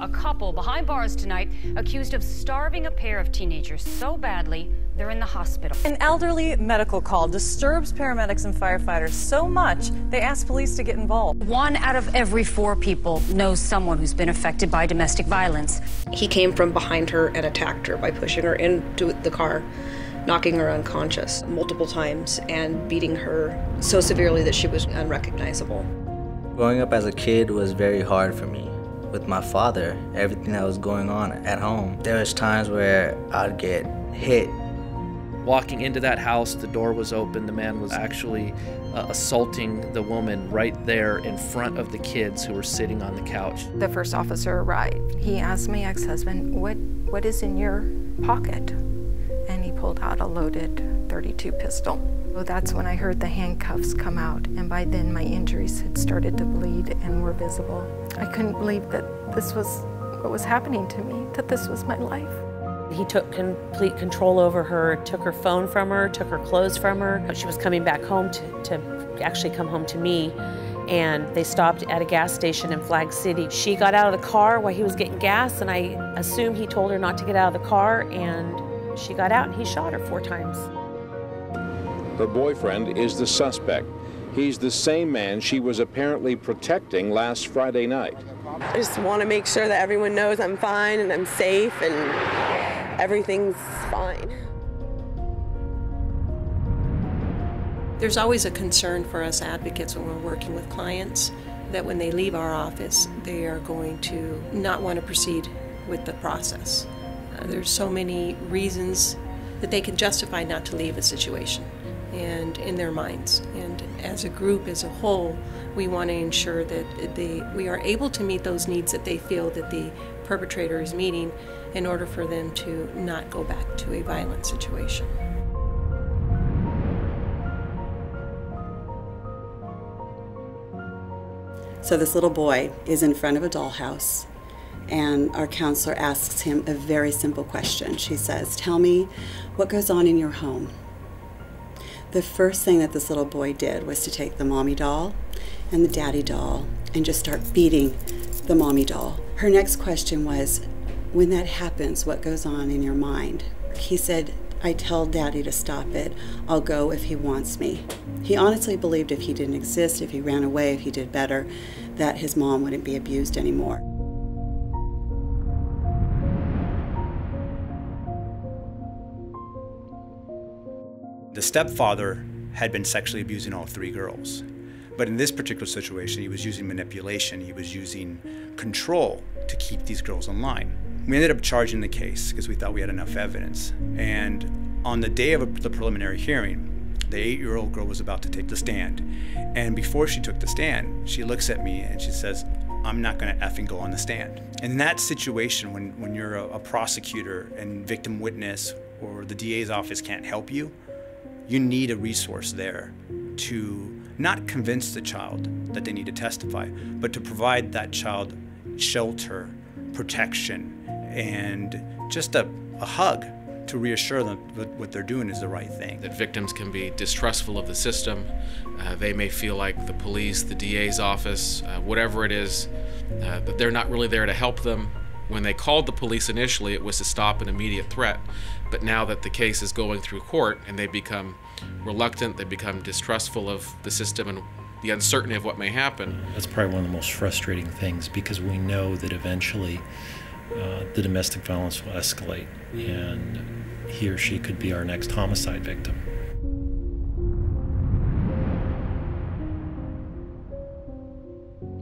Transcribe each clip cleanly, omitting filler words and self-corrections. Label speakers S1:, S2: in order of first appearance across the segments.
S1: A couple behind bars tonight accused of starving a pair of teenagers so badly they're in the hospital.
S2: An elderly medical call disturbs paramedics and firefighters so much they ask police to get involved.
S1: 1 out of every 4 people knows someone who's been affected by domestic violence.
S3: He came from behind her and attacked her by pushing her into the car, knocking her unconscious multiple times and beating her so severely that she was unrecognizable.
S4: Growing up as a kid was very hard for me. With my father, everything that was going on at home, there was times where I'd get hit.
S5: Walking into that house, the door was open. The man was actually assaulting the woman right there in front of the kids who were sitting on the couch.
S6: The first officer arrived. He asked my ex-husband, what is in your pocket? And he pulled out a loaded .32 pistol. So that's when I heard the handcuffs come out, and by then my injuries had started to bleed and were visible. I couldn't believe that this was what was happening to me, that this was my life.
S7: He took complete control over her, took her phone from her, took her clothes from her. She was coming back home to actually come home to me, and they stopped at a gas station in Flag City. She got out of the car while he was getting gas, and I assume he told her not to get out of the car, and she got out and he shot her 4 times.
S8: Her boyfriend is the suspect. He's the same man she was apparently protecting last Friday night.
S9: I just want to make sure that everyone knows I'm fine and I'm safe and everything's fine.
S10: There's always a concern for us advocates when we're working with clients that when they leave our office, they are going to not want to proceed with the process. There's so many reasons that they can justify not to leave a situation and in their minds. And as a group, as a whole, we want to ensure that we are able to meet those needs that they feel that the perpetrator is meeting in order for them to not go back to a violent situation.
S11: So this little boy is in front of a dollhouse, and our counselor asks him a very simple question. She says, "Tell me what goes on in your home." The first thing that this little boy did was to take the mommy doll and the daddy doll and just start beating the mommy doll. Her next question was, "When that happens, what goes on in your mind?" He said, "I tell daddy to stop it. I'll go if he wants me." He honestly believed if he didn't exist, if he ran away, if he did better, that his mom wouldn't be abused anymore.
S12: The stepfather had been sexually abusing all 3 girls. But in this particular situation, he was using manipulation, he was using control to keep these girls in line. We ended up charging the case because we thought we had enough evidence. And on the day of the preliminary hearing, the 8-year-old girl was about to take the stand. And before she took the stand, she looks at me and she says, "I'm not gonna effing go on the stand." In that situation, when you're a prosecutor and victim witness or the DA's office can't help you, you need a resource there to not convince the child that they need to testify, but to provide that child shelter, protection, and just a hug to reassure them that what they're doing is the right thing.
S13: That victims can be distrustful of the system. They may feel like the police, the DA's office, whatever it is, that they're not really there to help them. When they called the police initially, it was to stop an immediate threat. But now that the case is going through court and they become reluctant, they become distrustful of the system and the uncertainty of what may happen.
S14: That's probably one of the most frustrating things, because we know that eventually the domestic violence will escalate and he or she could be our next homicide victim.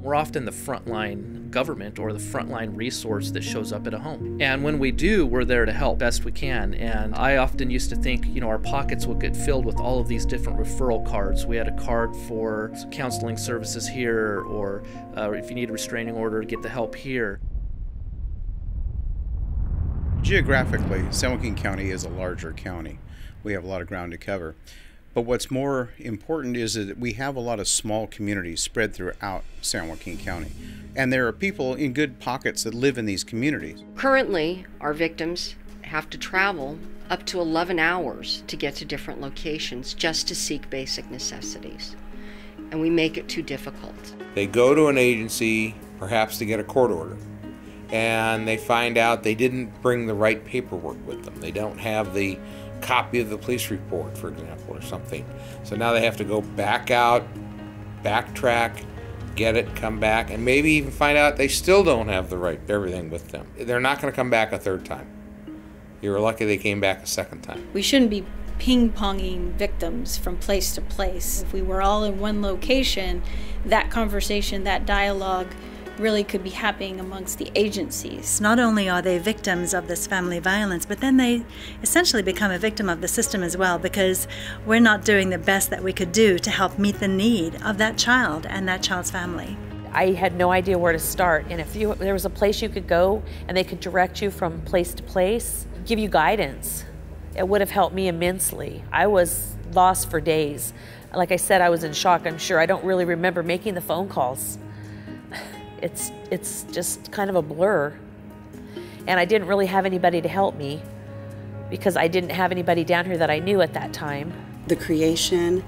S5: We're often the frontline government or the frontline resource that shows up at a home. And when we do, we're there to help best we can. And I often used to think, our pockets would get filled with all of these different referral cards. We had a card for counseling services here, or if you need a restraining order, get the help here.
S15: Geographically, San Joaquin County is a larger county. We have a lot of ground to cover. But what's more important is that we have a lot of small communities spread throughout San Joaquin County. And there are people in good pockets that live in these communities.
S16: Currently, our victims have to travel up to 11 hours to get to different locations just to seek basic necessities. And we make it too difficult.
S17: They go to an agency, perhaps to get a court order.
S8: and they find out they didn't bring the right paperwork with them. They don't have the copy of the police report, for example, or something. So now they have to go back out, backtrack, get it, come back, and maybe even find out they still don't have the right everything with them. They're not going to come back a third time. You were lucky they came back a second time.
S17: We shouldn't be ping-ponging victims from place to place. If we were all in one location, that conversation, that dialogue really could be happening amongst the agencies.
S18: Not only are they victims of this family violence, but then they essentially become a victim of the system as well, because we're not doing the best that we could do to help meet the need of that child and that child's family.
S7: I had no idea where to start, and if there was a place you could go and they could direct you from place to place, give you guidance, it would have helped me immensely. I was lost for days. Like I said, I was in shock, I'm sure. I don't really remember making the phone calls. It's just kind of a blur. And I didn't really have anybody to help me because I didn't have anybody down here that I knew at that time.
S11: The creation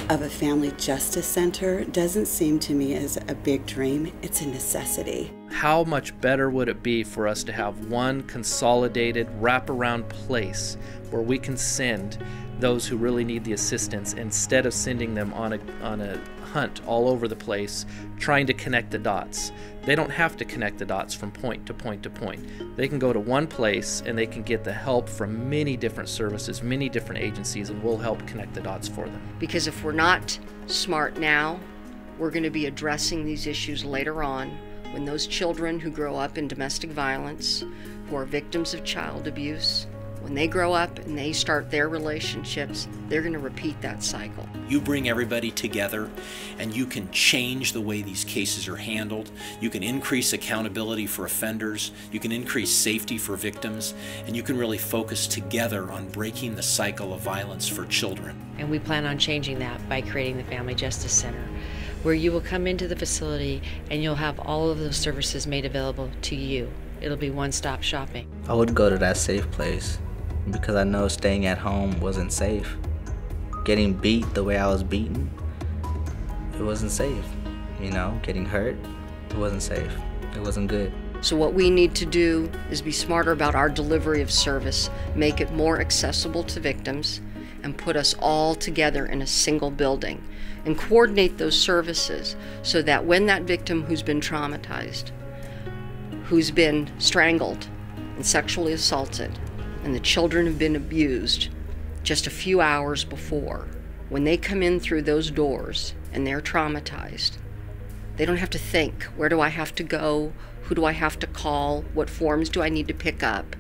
S11: of a family justice center doesn't seem to me as a big dream. It's a necessity.
S5: How much better would it be for us to have one consolidated wraparound place where we can send those who really need the assistance instead of sending them on a hunt all over the place trying to connect the dots. They don't have to connect the dots from point to point to point. They can go to one place and they can get the help from many different services, many different agencies, and we'll help connect the dots for them.
S16: Because if we're not smart now, we're going to be addressing these issues later on when those children who grow up in domestic violence, who are victims of child abuse, when they grow up and they start their relationships, they're going to repeat that cycle.
S19: You bring everybody together and you can change the way these cases are handled. You can increase accountability for offenders. You can increase safety for victims. And you can really focus together on breaking the cycle of violence for children.
S20: And we plan on changing that by creating the Family Justice Center, where you will come into the facility and you'll have all of those services made available to you. It'll be one-stop shopping.
S4: I would go to that safe place because I know staying at home wasn't safe. Getting beat the way I was beaten, it wasn't safe. You know, getting hurt, it wasn't safe. It wasn't good.
S16: So what we need to do is be smarter about our delivery of service, make it more accessible to victims, and put us all together in a single building, and coordinate those services so that when that victim who's been traumatized, who's been strangled and sexually assaulted, and the children have been abused just a few hours before, when they come in through those doors and they're traumatized, they don't have to think, where do I have to go? Who do I have to call? What forms do I need to pick up?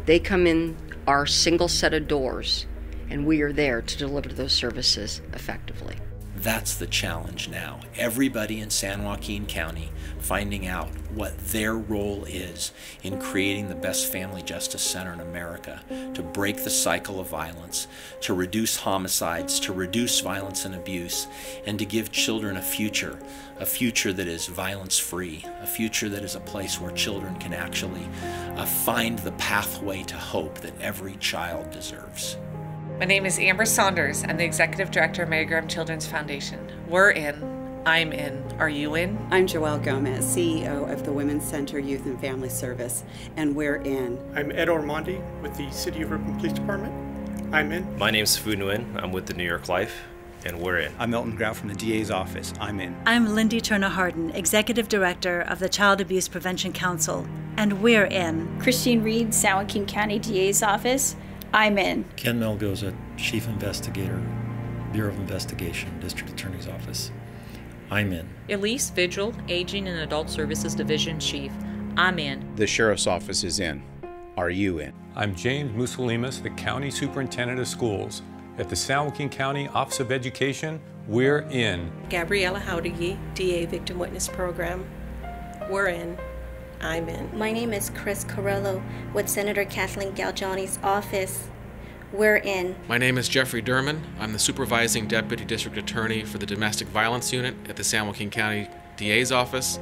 S16: They come in our single set of doors, and we are there to deliver those services effectively.
S19: That's the challenge now. Everybody in San Joaquin County finding out what their role is in creating the best family justice center in America to break the cycle of violence, to reduce homicides, to reduce violence and abuse, and to give children a future that is violence-free, a future that is a place where children can actually find the pathway to hope that every child deserves.
S21: My name is Amber Saunders. I'm the Executive Director of Mary Graham Children's Foundation. We're in. I'm in. Are you in?
S11: I'm Joelle Gomez, CEO of the Women's Center Youth and Family Service, and we're in.
S22: I'm Ed Ormondi with the City of Ripon Police Department. I'm in.
S23: My name's Fu Nguyen. I'm with the New York Life, and we're in.
S12: I'm Milton Grau from the DA's office. I'm in.
S18: I'm Lindy Turner Harden, Executive Director of the Child Abuse Prevention Council, and we're in.
S17: Christine Reed, San Joaquin County DA's office. I'm in.
S14: Ken Melgoza, Chief Investigator, Bureau of Investigation, District Attorney's Office. I'm in.
S24: Elise Vigil, Aging and Adult Services Division Chief. I'm in.
S15: The Sheriff's Office is in. Are you in?
S25: I'm James Musolimas, the County Superintendent of Schools. At the San Joaquin County Office of Education, we're in.
S10: Gabriella Howdigi, DA Victim Witness Program. We're in. I'm in.
S26: My name is Chris Carrillo with Senator Kathleen Galgiani's office. We're in.
S13: My name is Jeffrey Derman. I'm the Supervising Deputy District Attorney for the Domestic Violence Unit at the San Joaquin County DA's office.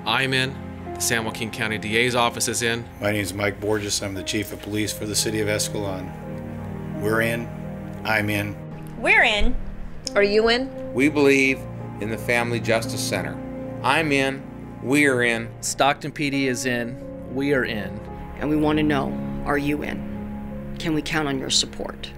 S13: I'm in. The San Joaquin County DA's office is in.
S27: My name is Mike Borges. I'm the Chief of Police for the City of Escalon. We're in. I'm in.
S28: We're in.
S29: Are you in?
S8: We believe in the Family Justice Center. I'm in. We're in.
S5: Stockton PD is in. We are in.
S16: And we want to know, are you in? Can we count on your support?